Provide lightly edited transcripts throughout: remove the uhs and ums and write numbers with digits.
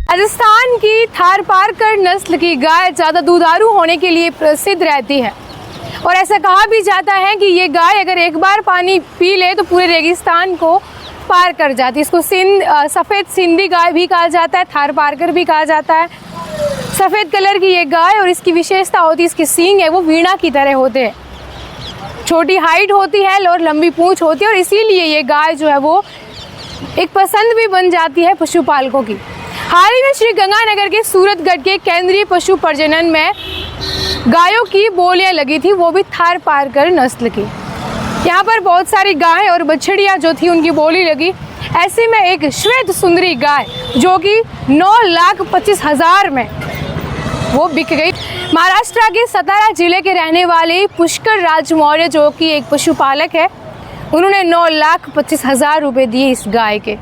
राजस्थान की थारपारकर नस्ल की गाय ज़्यादा दुधारू होने के लिए प्रसिद्ध रहती है और ऐसा कहा भी जाता है कि ये गाय अगर एक बार पानी पी ले तो पूरे रेगिस्तान को पार कर जाती है। इसको सफ़ेद सिंधी गाय भी कहा जाता है, थारपारकर भी कहा जाता है। सफ़ेद कलर की ये गाय और इसकी विशेषता होती है इसके सींग है वो वीणा की तरह होते हैं। छोटी हाइट होती है और लंबी पूंछ होती है और इसीलिए ये गाय जो है वो एक पसंद भी बन जाती है पशुपालकों की। हाल ही में श्री गंगानगर के सूरतगढ़ के केंद्रीय पशु प्रजनन में गायों की बोलियां लगी थी, वो भी थारपारकर नस्ल की। यहाँ पर बहुत सारी गायें और बछड़ियाँ जो थी उनकी बोली लगी। ऐसे में एक श्वेत सुंदरी गाय जो कि 9,25,000 में वो बिक गई। महाराष्ट्र के सतारा जिले के रहने वाले पुष्कर राज मौर्य जो कि एक पशुपालक है, उन्होंने 9,25,000 रुपये दिए इस गाय के।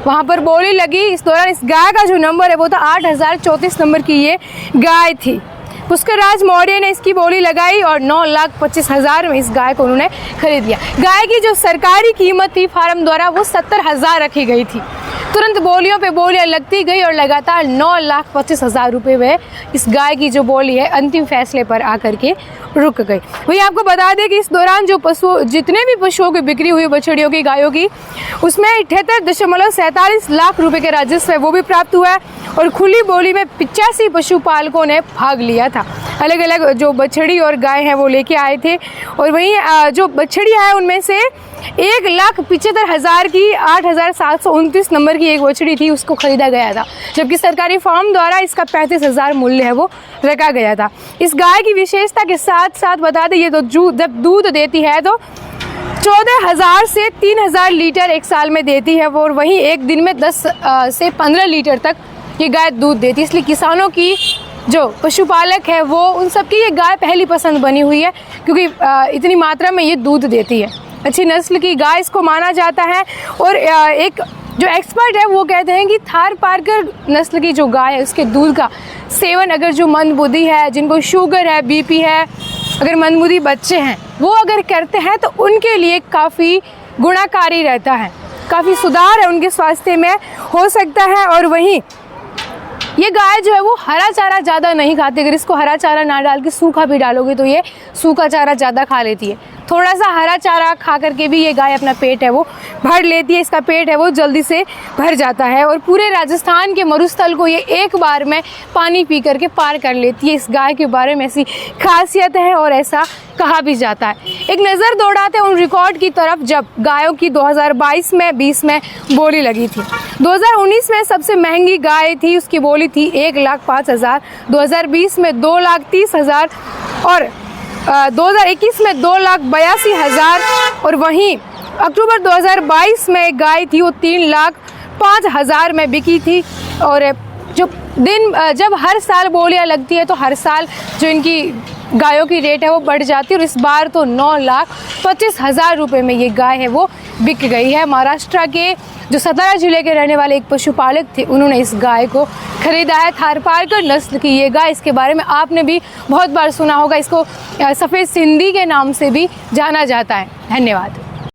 वहाँ पर बोली लगी। इस दौरान इस गाय का जो नंबर है वो था 8,034 नंबर की ये गाय थी। पुष्कर राज मौर्य ने इसकी बोली लगाई और 9,25,000 में इस गाय को उन्होंने खरीद लिया। गाय की जो सरकारी कीमत थी फार्म द्वारा वो 70,000 रखी गई थी। तुरंत बोलियों पे बोलियां लगती गई और लगातार 9,25,000 रुपये में इस गाय की जो बोली है अंतिम फैसले पर आकर के रुक गई। वही आपको बता दें कि इस दौरान जो जितने भी पशुओं की बिक्री हुई बछड़ियों की गायों की उसमें 78.47 लाख रुपए के राजस्व है वो भी प्राप्त हुआ है और खुली बोली में 85 पशुपालकों ने भाग लिया था। अलग अलग जो बछड़ी और गाय हैं वो लेके आए थे और वहीं जो बछड़ियाँ है उनमें से 1,75,000 की 8,729 नंबर की एक बछड़ी थी उसको खरीदा गया था, जबकि सरकारी फार्म द्वारा इसका 35,000 मूल्य है वो रखा गया था। इस गाय की विशेषता के साथ साथ बता दें ये तो जब दूध देती है तो 14,000 से 3,000 लीटर एक साल में देती है वो और वहीं एक दिन में 10 से 15 लीटर तक ये गाय दूध देती है। इसलिए किसानों की जो पशुपालक है वो उन सबकी ये गाय पहली पसंद बनी हुई है क्योंकि इतनी मात्रा में ये दूध देती है। अच्छी नस्ल की गाय इसको माना जाता है और एक जो एक्सपर्ट है वो कहते हैं कि थारपारकर नस्ल की जो गाय है उसके दूध का सेवन अगर जो मंदबुद्धि है, जिनको शुगर है, बीपी है, अगर मंदबुद्धि बच्चे हैं वो अगर करते हैं तो उनके लिए काफ़ी गुणकारी रहता है, काफ़ी सुधार है उनके स्वास्थ्य में हो सकता है। और वहीं ये गाय जो है वो हरा चारा ज़्यादा नहीं खाती। अगर इसको हरा चारा ना डाल के सूखा भी डालोगे तो ये सूखा चारा ज़्यादा खा लेती है। थोड़ा सा हरा चारा खा करके भी ये गाय अपना पेट है वो भर लेती है, इसका पेट है वो जल्दी से भर जाता है और पूरे राजस्थान के मरुस्थल को ये एक बार में पानी पी करके पार कर लेती है। इस गाय के बारे में ऐसी खासियत है और ऐसा कहा भी जाता है। एक नज़र दौड़ाते हैं उन रिकॉर्ड की तरफ जब गायों की 2022 में 20 में बोली लगी थी। 2019 में सबसे महंगी गाय थी, उसकी बोली थी 1,05,000, 2020 में 2,30,000 और 2021 में 2,82,000 और वहीं अक्टूबर 2022 में एक गाय थी वो 3,05,000 में बिकी थी। और जब हर साल बोलियां लगती है तो हर साल जो इनकी गायों की रेट है वो बढ़ जाती है और इस बार तो 9,25,000 रुपये में ये गाय है वो बिक गई है। महाराष्ट्र के जो सतारा जिले के रहने वाले एक पशुपालक थे उन्होंने इस गाय को खरीदा है। थारपारकर नस्ल की ये गाय, इसके बारे में आपने भी बहुत बार सुना होगा, इसको सफ़ेद सिंधी के नाम से भी जाना जाता है। धन्यवाद।